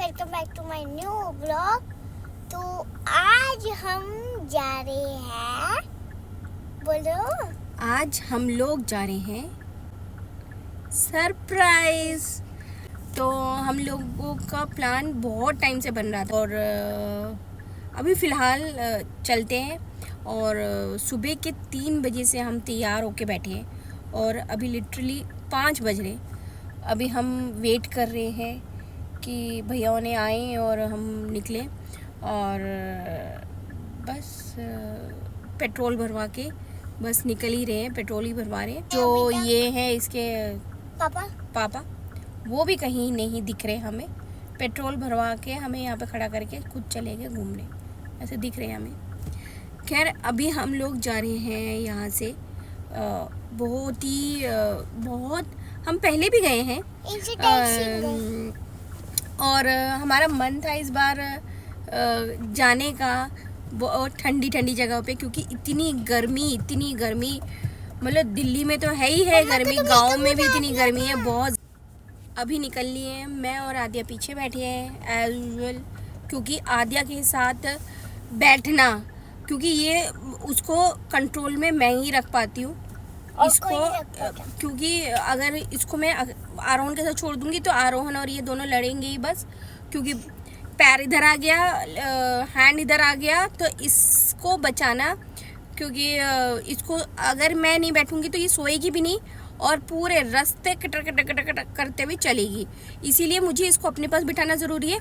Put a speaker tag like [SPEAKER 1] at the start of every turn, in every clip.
[SPEAKER 1] Welcome back to my new blog. तो आज हम जा रहे हैं, बोलो।
[SPEAKER 2] आज हम लोग जा रहे हैं सरप्राइज। तो हम लोगों का प्लान बहुत टाइम से बन रहा था और अभी फ़िलहाल चलते हैं। और सुबह के 3 बजे से हम तैयार होके बैठे हैं और अभी लिटरली 5 बज रहे। अभी हम वेट कर रहे हैं कि भैया ने आए और हम निकले और बस पेट्रोल भरवा के बस निकल ही रहे हैं, पेट्रोल ही भरवा रहे हैं। जो ये हैं इसके पापा वो भी कहीं नहीं दिख रहे हमें। पेट्रोल भरवा के हमें यहाँ पे खड़ा करके खुद चले गए घूमने, ऐसे दिख रहे हैं हमें। खैर अभी हम लोग जा रहे हैं यहाँ से। बहुत हम पहले भी गए हैं और हमारा मन था इस बार जाने का बहुत ठंडी ठंडी जगह पे, क्योंकि इतनी गर्मी मतलब दिल्ली में तो है ही है गर्मी, गांव में भी इतनी गर्मी है बहुत। अभी निकल लिए हैं, मैं और आद्या पीछे बैठे हैं एज यूजुअल, क्योंकि आद्या के साथ बैठना, क्योंकि ये उसको कंट्रोल में मैं ही रख पाती हूँ इसको, क्योंकि अगर इसको मैं आरोहण के साथ छोड़ दूंगी तो आरोहण और ये दोनों लड़ेंगे ही बस, क्योंकि पैर इधर आ गया, हैंड इधर आ गया, तो इसको बचाना, क्योंकि इसको अगर मैं नहीं बैठूंगी तो ये सोएगी भी नहीं और पूरे रास्ते कटर कटर कटर कटर करते हुए चलेगी। इसीलिए मुझे इसको अपने पास बिठाना ज़रूरी है।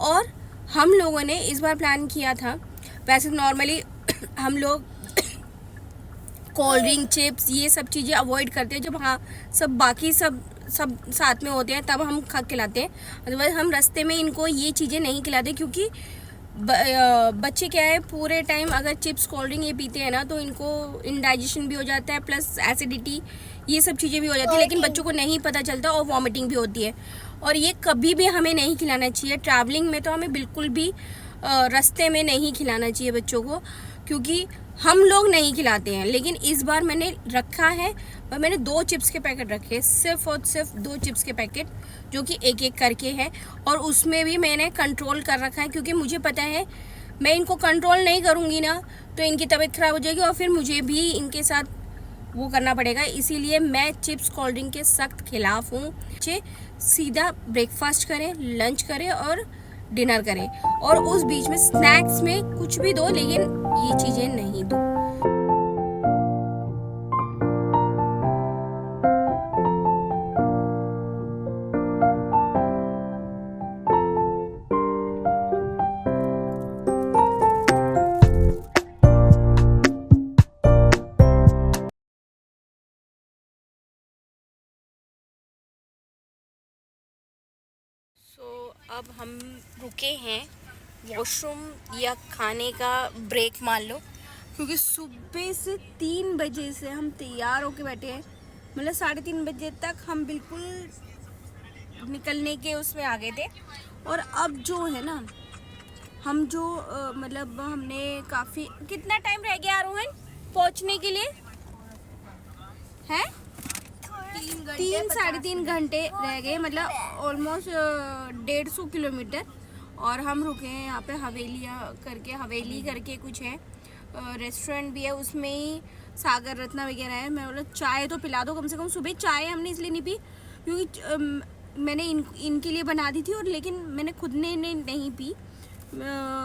[SPEAKER 2] और हम लोगों ने इस बार प्लान किया था, वैसे नॉर्मली हम लोग कोल्ड ड्रिंक, चिप्स ये सब चीज़ें अवॉइड करते हैं, जब हाँ सब बाकी सब साथ में होते हैं तब हम खिलाते हैं। अदरवाइज हम रास्ते में इनको ये चीज़ें नहीं खिलाते, क्योंकि बच्चे क्या है पूरे टाइम अगर चिप्स कोल्ड ड्रिंक ये पीते हैं ना तो इनको इंडाइजेशन भी हो जाता है, प्लस एसिडिटी ये सब चीज़ें भी हो जाती है, लेकिन बच्चों को नहीं पता चलता और वॉमिटिंग भी होती है। और ये कभी भी हमें नहीं खिलाना चाहिए, ट्रैवलिंग में तो हमें बिल्कुल भी रास्ते में नहीं खिलाना चाहिए बच्चों को, क्योंकि हम लोग नहीं खिलाते हैं। लेकिन इस बार मैंने रखा है और मैंने 2 चिप्स के पैकेट रखे, सिर्फ और सिर्फ 2 चिप्स के पैकेट, जो कि एक एक करके है। और उसमें भी मैंने कंट्रोल कर रखा है, क्योंकि मुझे पता है मैं इनको कंट्रोल नहीं करूँगी ना तो इनकी तबीयत ख़राब हो जाएगी और फिर मुझे भी इनके साथ वो करना पड़ेगा। इसीलिए मैं चिप्स कोल्ड ड्रिंक के सख्त खिलाफ हूँ। सीधा ब्रेकफास्ट करें, लंच करें और डिनर करें, और उस बीच में स्नैक्स में कुछ भी दो, लेकिन ये चीज़ें नहीं दो। अब हम रुके हैं वॉशरूम या खाने का ब्रेक मान लो, क्योंकि सुबह से 3 बजे से हम तैयार होके बैठे हैं, मतलब 3:30 बजे तक हम बिल्कुल निकलने के उसमें आ गए थे। और अब जो है ना हम जो मतलब हमने काफ़ी, कितना टाइम रह गया आरोहण पहुंचने के लिए है? 3-3.5 घंटे रह गए, मतलब ऑलमोस्ट 150 किलोमीटर। और हम रुके हैं यहाँ पे हवेली करके कुछ है, रेस्टोरेंट भी है, उसमें ही सागर रत्ना वगैरह है। मैं बोला चाय तो पिला दो कम से कम। सुबह चाय हमने इसलिए नहीं पी क्योंकि मैंने इनके लिए बना दी थी, और लेकिन मैंने खुद ने नहीं पी।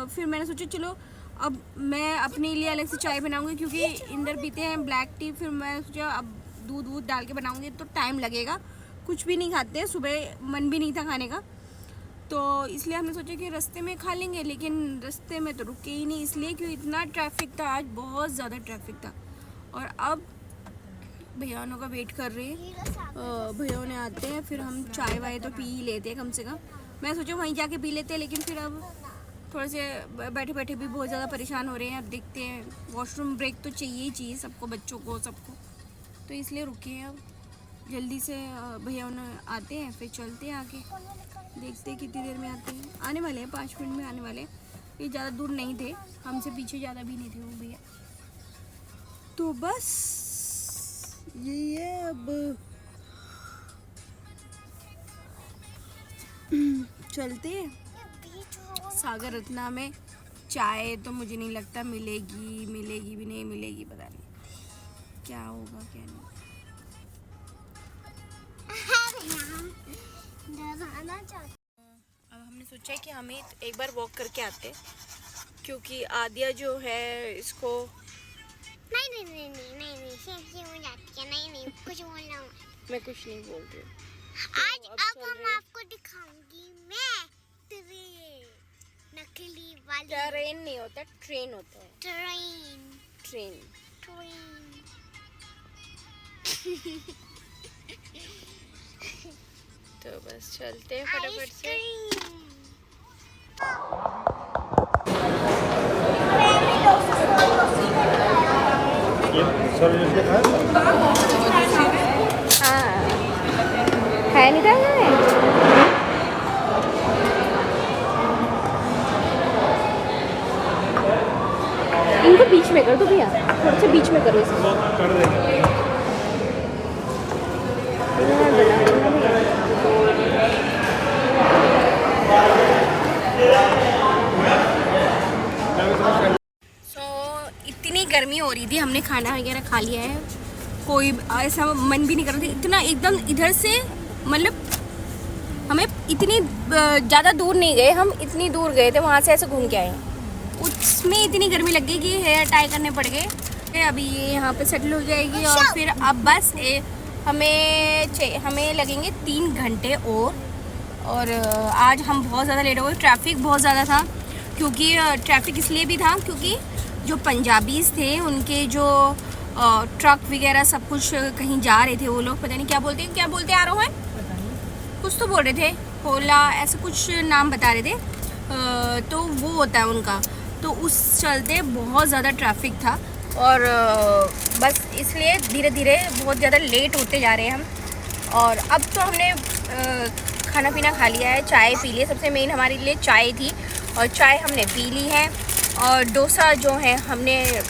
[SPEAKER 2] फिर मैंने सोचा चलो अब मैं अपने लिए अलग से चाय बनाऊँगी, क्योंकि इंदर पीते हैं ब्लैक टी। फिर मैं सोचा अब दूध डाल के बनाऊंगी तो टाइम लगेगा, कुछ भी नहीं खाते, सुबह मन भी नहीं था खाने का, तो इसलिए हमने सोचा कि रास्ते में खा लेंगे। लेकिन रास्ते में तो रुके ही नहीं, इसलिए क्योंकि इतना ट्रैफिक था, आज बहुत ज़्यादा ट्रैफिक था। और अब भैयानों का वेट कर रहे हैं, भैया ने आते हैं फिर हम चाय वाय तो पी ही लेते हैं कम से कम। मैं सोचा वहीं जाके पी लेते हैं, लेकिन फिर अब थोड़े से बैठे बैठे भी बहुत ज़्यादा परेशान हो रहे हैं। अब देखते हैं, वॉशरूम ब्रेक तो चाहिए ही चाहिए सबको, बच्चों को सबको, तो इसलिए रुके हैं। अब जल्दी से भैया आते हैं फिर चलते हैं आगे, देखते हैं कितनी देर में आते हैं। आने वाले हैं 5 मिनट में आने वाले। ये ज़्यादा दूर नहीं थे, हमसे पीछे ज़्यादा भी नहीं थे वो भैया। तो बस यही है, अब चलते हैं। सागर रत्ना में चाय तो मुझे नहीं लगता मिलेगी, मिलेगी भी नहीं, मिलेगी पता नहीं क्या होगा क्या नहीं। अब हमने सोचा है कि हमें एक बार वॉक करके आते, क्योंकि आदिया जो है इसको
[SPEAKER 1] नहीं हो जाती है। नहीं कुछ बोलना
[SPEAKER 2] मैं कुछ नहीं बोल रही हूँ।
[SPEAKER 1] आज अब हम आपको दिखाऊंगी मैं नकली वाली।
[SPEAKER 2] ट्रेन नहीं होता, ट्रेन होता है। ट्रेन तो बस चलते हैं फटाफट से। हाँ है नहीं था इनको बीच में कर दो भैया, थोड़ा सा बीच में करो इसको। कर देंगे। इतनी गर्मी हो रही थी, हमने खाना वगैरह खा लिया है, कोई ऐसा मन भी नहीं कर रहा था इतना एकदम इधर से, मतलब हमें इतनी ज़्यादा दूर नहीं गए, हम इतनी दूर गए थे, वहाँ से ऐसे घूम के आए, उसमें इतनी गर्मी लग गई कि हेयर टाई करने पड़ गए। अभी ये यहाँ पे सेटल हो जाएगी और फिर अब बस हमें लगेंगे 3 घंटे और आज हम बहुत ज़्यादा लेट हो गए। ट्रैफिक बहुत ज़्यादा था, क्योंकि ट्रैफिक इसलिए भी था क्योंकि जो पंजाबीज़ थे उनके जो ट्रक वगैरह सब कुछ कहीं जा रहे थे, वो लोग पता नहीं क्या बोलते आ रहे हैं, कुछ तो बोल रहे थे, ओला ऐसे कुछ नाम बता रहे थे, तो वो होता है उनका, तो उस चलते बहुत ज़्यादा ट्रैफिक था और बस इसलिए धीरे धीरे बहुत ज़्यादा लेट होते जा रहे हैं हम। और अब तो हमने खाना पीना खा लिया है, चाय पी ली, सबसे मेन हमारे लिए चाय थी और चाय हमने पी ली है। और डोसा जो है हमने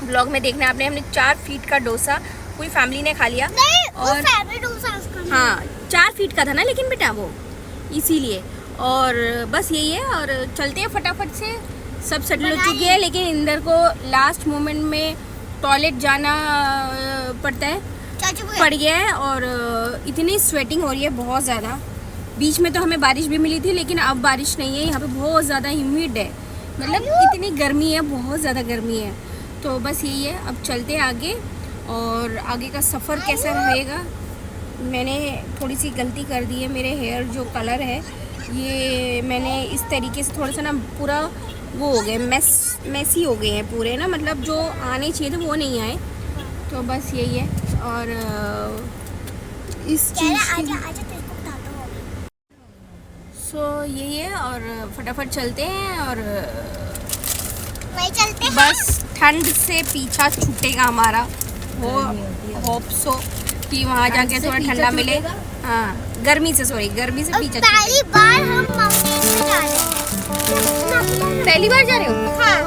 [SPEAKER 2] ब्लॉग में देखना आपने, हमने 4 फीट का डोसा पूरी फैमिली ने खा लिया। और हाँ 4 फीट का था ना लेकिन बेटा वो, इसीलिए। और बस यही है, और चलते हैं फटाफट से, सब सेटल हो चुकी है, लेकिन इंदर को लास्ट मोमेंट में टॉयलेट जाना पड़ता है, पड़ गया है और इतनी स्वेटिंग हो रही है बहुत ज़्यादा। बीच में तो हमें बारिश भी मिली थी, लेकिन अब बारिश नहीं है, यहाँ पे बहुत ज़्यादा ह्यूमिड है, मतलब इतनी गर्मी है, बहुत ज़्यादा गर्मी है। तो बस यही है, अब चलते हैं आगे, और आगे का सफ़र कैसा रहेगा। मैंने थोड़ी सी गलती कर दी है, मेरे हेयर जो कलर है ये मैंने इस तरीके से थोड़ा सा ना पूरा वो हो गए, मैसी हो गए हैं पूरे ना, मतलब जो आने चाहिए थे वो नहीं आए। तो बस यही है, और इस चीज़ सो यही है, और फटाफट चलते हैं और बस ठंड से पीछा छूटेगा हमारा, वो होप सो कि वहाँ जाके थोड़ा ठंडा मिले। हाँ गर्मी से पीछा।
[SPEAKER 1] पहली बार हम माउंटेन पे जा रहे हैं।
[SPEAKER 2] पहली बार जा रहे हो?
[SPEAKER 1] हाँ।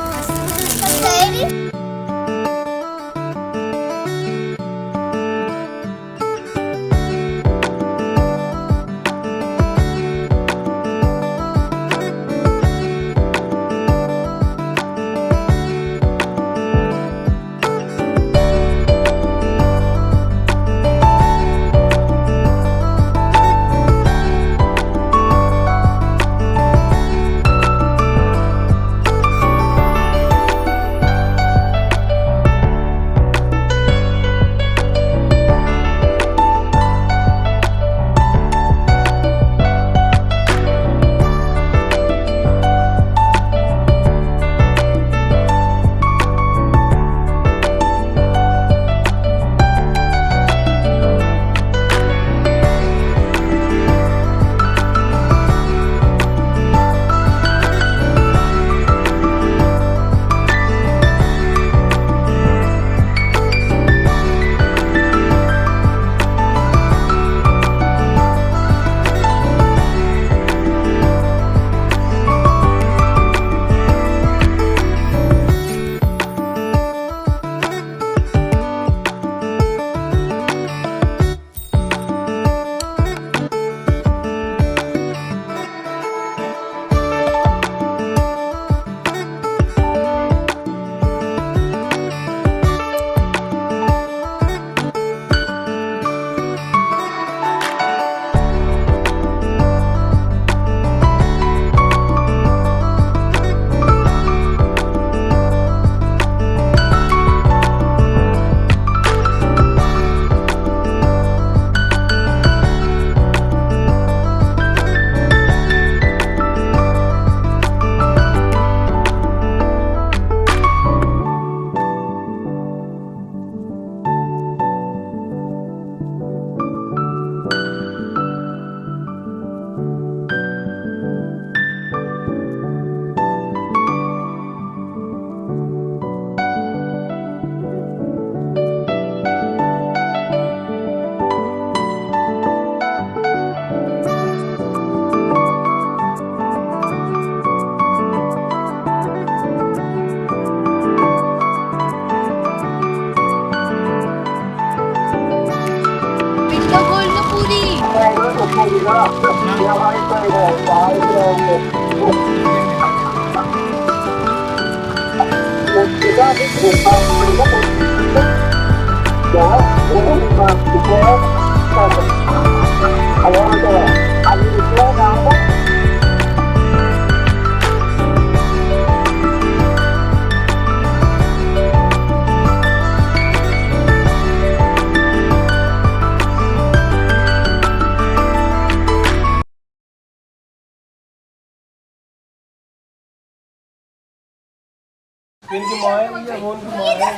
[SPEAKER 3] इनकी माँ है भैया, वो उनकी माँ है।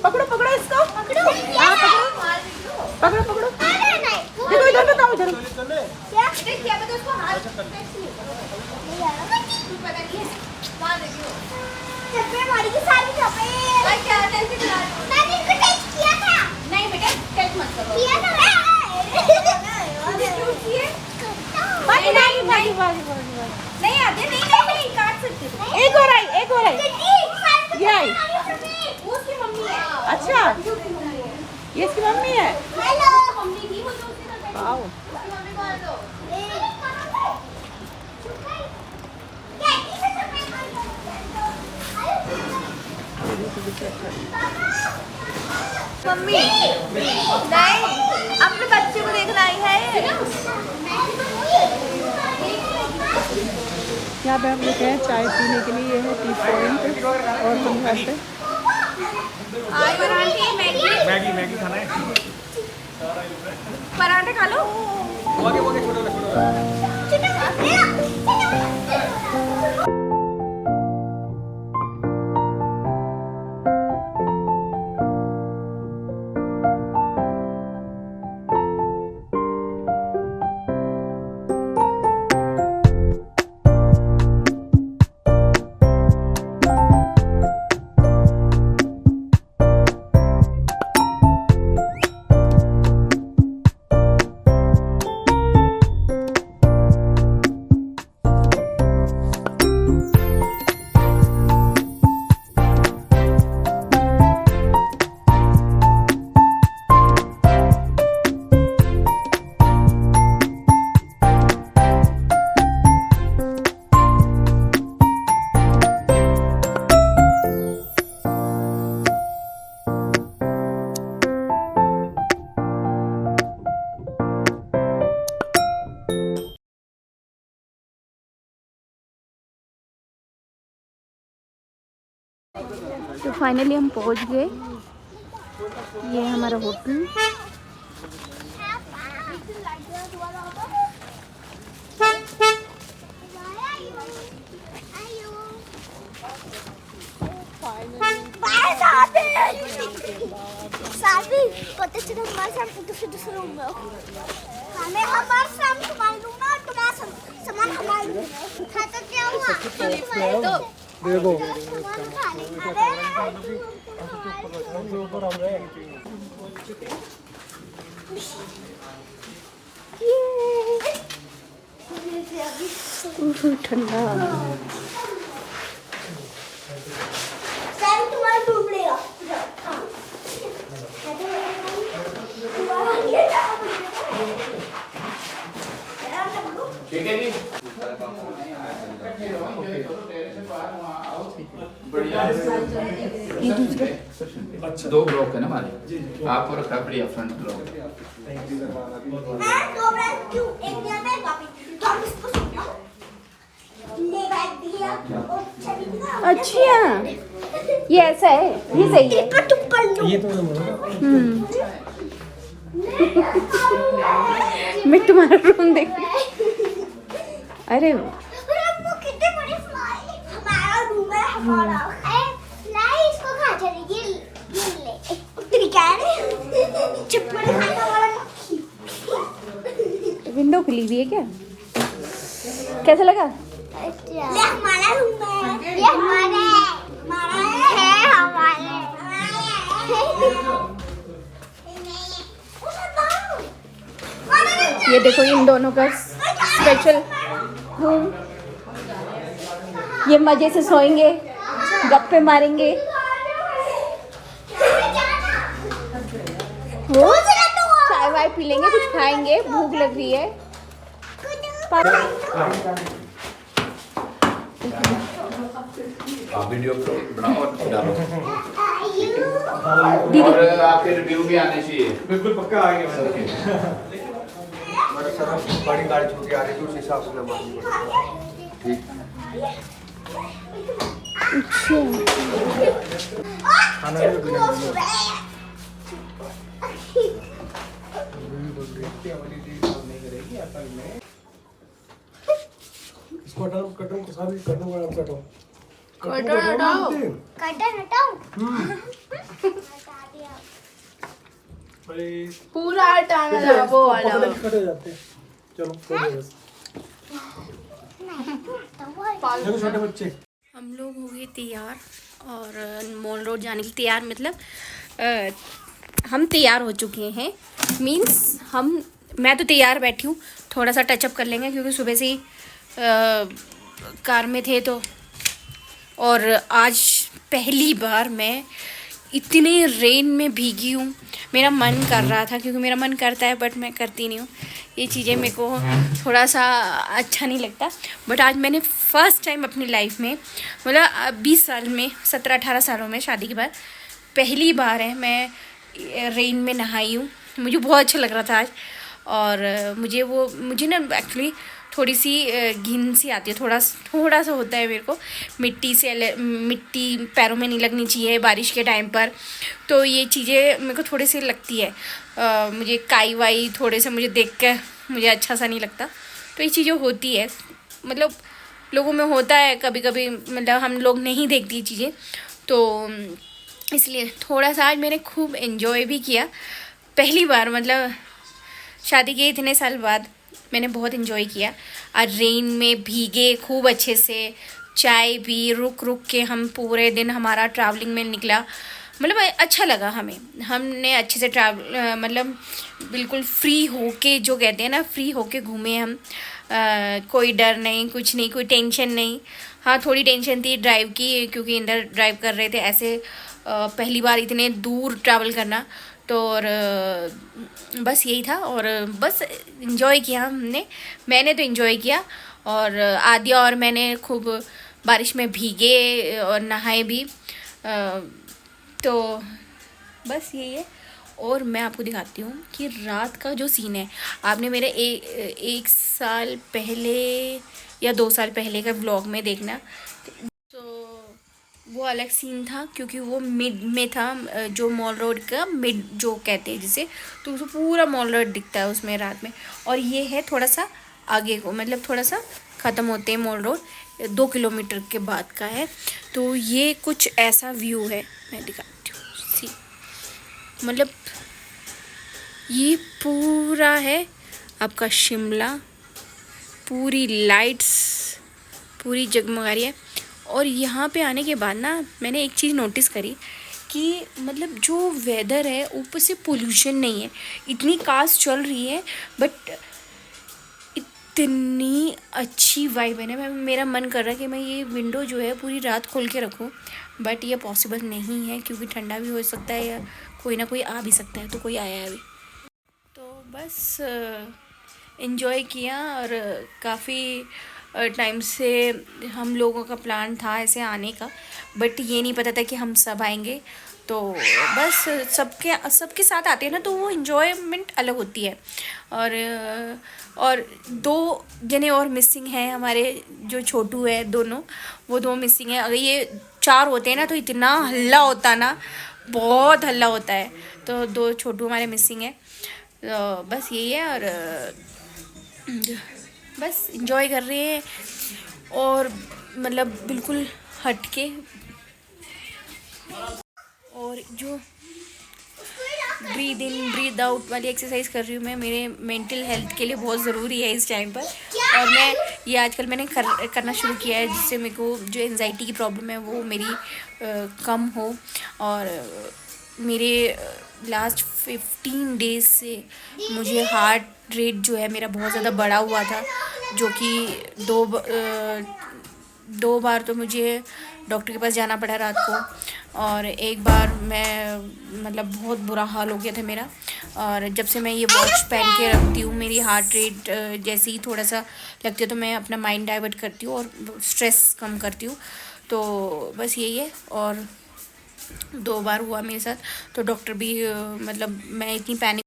[SPEAKER 4] पकड़ो पकड़ो इसको,
[SPEAKER 1] पकड़ो
[SPEAKER 4] पकड़ो पकड़ो। देखो इधर बताओ, इधर
[SPEAKER 1] हमारी की सारी मैंने इसको टेस्ट किया था।
[SPEAKER 2] नहीं बेटा टेस्ट मत करो।
[SPEAKER 1] किया था
[SPEAKER 2] नहीं आते, नहीं काट सकते हो।
[SPEAKER 4] एक और आई, एक और आई, ये आई।
[SPEAKER 2] वो उसकी मम्मी है।
[SPEAKER 4] अच्छा ये इसकी मम्मी है।
[SPEAKER 1] हेलो
[SPEAKER 2] मम्मी नहीं, वो जो उसकी तरफ है।
[SPEAKER 4] आओ
[SPEAKER 2] उसकी मम्मी को आ दो।
[SPEAKER 4] मम्मी नहीं, अपने बच्चे को देखना आई है। यहाँ पे हम लोग हैं चाय पीने के लिए। ये है टी पॉइंट और हम घर पे
[SPEAKER 3] मैगी मैगी खाना है।
[SPEAKER 2] पराठे खा लो।
[SPEAKER 3] वो छोटे
[SPEAKER 2] तो फाइनली हम पहुंच गए। ये है हमारा होटल।
[SPEAKER 1] पता चला हमारे साथ दूसरे रूम में हमें हमारे सामने तुम्हारे रूम में और तुम्हारा सामान हमारे रूम में था। तो क्या हुआ? तो
[SPEAKER 3] देखो
[SPEAKER 1] सामान खा लेंगे।
[SPEAKER 2] ठंडा
[SPEAKER 1] तुम्हारा रूम लेगा।
[SPEAKER 5] ठीक है जी। दो ब्लॉक है ना हमारे, आप और बढ़िया फ्रंट ब्लॉक।
[SPEAKER 2] अच्छा ये ऐसा है, ये सही है।
[SPEAKER 3] ये तो
[SPEAKER 2] मैं तुम्हारा रूम देख। अरे
[SPEAKER 1] कितने बड़े फ्लाई हमारा रूम है हमारा। फ्लाई इसको खा जाएगी। ये ले तेरी क्या है चिपकने खाने वाला मक्खी।
[SPEAKER 2] विंडो खुली हुई है क्या? कैसा लगा?
[SPEAKER 1] ये हमारा रूम है। ये हमारा है हमारे।
[SPEAKER 2] ये देखो इन दोनों का स्पेशल रूम। ये मजे से सोएंगे, गप्पे मारेंगे। वो चाय वाय पी लेंगे, कुछ खाएंगे, भूख लग रही है।
[SPEAKER 5] वीडियो बनाओ और डालो। और आपके रिव्यू भी आने चाहिए।
[SPEAKER 3] बिल्कुल पक्का आएंगे। हमारा सर बड़ी गाड़ी छोटी आ रही थी, उस हिसाब से मैं
[SPEAKER 5] ठीक।
[SPEAKER 3] खाना भी बिना इसको हटाओ, कटो सारी कटो वाला कटो।
[SPEAKER 2] कटर हटाओ।
[SPEAKER 1] कटर हटाओ। हटा दिया।
[SPEAKER 3] अरे
[SPEAKER 2] पूरा हटाना था वो वाला।
[SPEAKER 3] पकड़ के कटे जाते हैं। चलो हो गया बस। देखो छोटे बच्चे।
[SPEAKER 2] हम लोग हो गए तैयार और मॉल रोड जाने के लिए तैयार, मतलब हम तैयार हो चुके हैं। मीन्स मैं तो तैयार बैठी हूँ, थोड़ा सा टचअप कर लेंगे क्योंकि सुबह से ही कार में थे तो। और आज पहली बार मैं इतने रेन में भीगी हूँ। मेरा मन कर रहा था, क्योंकि मेरा मन करता है बट मैं करती नहीं हूँ ये चीज़ें, मेरे को थोड़ा सा अच्छा नहीं लगता। बट आज मैंने फ़र्स्ट टाइम अपनी लाइफ में, मतलब 20 साल में, 17-18 सालों में शादी के बाद पहली बार है मैं रेन में नहाई हूँ। मुझे बहुत अच्छा लग रहा था आज। और मुझे ना एक्चुअली थोड़ी सी घिन सी आती है, थोड़ा सा होता है मेरे को, मिट्टी पैरों में नहीं लगनी चाहिए बारिश के टाइम पर, तो ये चीज़ें मेरे को थोड़ी सी लगती है। मुझे काई वाई थोड़े से मुझे देख कर मुझे अच्छा सा नहीं लगता, तो ये चीज़ें होती है, मतलब लोगों में होता है कभी कभी, मतलब हम लोग नहीं देखती ये चीज़ें, तो इसलिए थोड़ा सा आज मैंने खूब एंजॉय भी किया। पहली बार, मतलब शादी के इतने साल बाद मैंने बहुत एंजॉय किया। आज रेन में भीगे खूब अच्छे से, चाय पी, रुक के हम पूरे दिन हमारा ट्रैवलिंग में निकला। मतलब अच्छा लगा हमने अच्छे से मतलब बिल्कुल फ्री होके, जो कहते हैं ना फ्री होके घूमे हम। कोई डर नहीं, कुछ नहीं, कोई टेंशन नहीं। हाँ थोड़ी टेंशन थी ड्राइव की, क्योंकि इंदर ड्राइव कर रहे थे, ऐसे पहली बार इतने दूर ट्रैवल करना, तो और बस यही था। और बस इन्जॉय किया मैंने तो इन्जॉय किया। और आद्या और मैंने खूब बारिश में भीगे और नहाए भी, तो बस यही है। और मैं आपको दिखाती हूँ कि रात का जो सीन है, आपने मेरे एक साल पहले या 2 साल पहले का व्लॉग में देखना, तो वो अलग सीन था, क्योंकि वो मिड में था, जो मॉल रोड का मिड जो कहते हैं जिसे, तो उसको पूरा मॉल रोड दिखता है उसमें रात में। और ये है थोड़ा सा आगे को, मतलब थोड़ा सा ख़त्म होते हैं मॉल रोड, 2 किलोमीटर के बाद का है। तो ये कुछ ऐसा व्यू है, मैं दिखाती हूँ। सी मतलब ये पूरा है आपका शिमला, पूरी लाइट्स पूरी जगमगा रही है। और यहाँ पे आने के बाद ना मैंने एक चीज़ नोटिस करी कि मतलब जो वेदर है, ऊपर से पोल्यूशन नहीं है, इतनी कार्स चल रही है बट इतनी अच्छी वाइब है ना। मेरा मन कर रहा है कि मैं ये विंडो जो है पूरी रात खोल के रखूँ, बट ये पॉसिबल नहीं है, क्योंकि ठंडा भी हो सकता है या कोई ना कोई आ भी सकता है। तो कोई आया है अभी, तो बस एंजॉय किया। और काफ़ी टाइम से हम लोगों का प्लान था ऐसे आने का, बट ये नहीं पता था कि हम सब आएंगे। तो बस सबके साथ आते हैं ना, तो वो इन्जॉयमेंट अलग होती है। और 2 जने और मिसिंग हैं हमारे, जो छोटू है दोनों, वो 2 मिसिंग हैं। अगर ये 4 होते हैं ना तो इतना हल्ला होता ना, बहुत हल्ला होता है। तो 2 छोटू हमारे मिसिंग हैं, तो बस यही है। और बस इंजॉय कर रहे हैं, और मतलब बिल्कुल हट के। और जो ब्रीद इन ब्रीद आउट वाली एक्सरसाइज कर रही हूँ मैं, मेरे मेंटल हेल्थ के लिए बहुत ज़रूरी है इस टाइम पर। और मैं ये आजकल मैंने करना शुरू किया है, जिससे मेरे को जो एंजाइटी की प्रॉब्लम है वो मेरी कम हो। और मेरे लास्ट 15 डेज से मुझे हार्ट रेट जो है मेरा बहुत ज़्यादा बढ़ा हुआ था, जो कि 2 बार तो मुझे डॉक्टर के पास जाना पड़ा रात को। और एक बार मैं मतलब बहुत बुरा हाल हो गया था मेरा। और जब से मैं ये वॉच पहन के रखती हूँ, मेरी हार्ट रेट जैसे ही थोड़ा सा लगती है तो मैं अपना माइंड डाइवर्ट करती हूँ और स्ट्रेस कम करती हूँ। तो बस यही है। और 2 बार हुआ मेरे साथ, तो डॉक्टर भी मतलब मैं इतनी पैनिक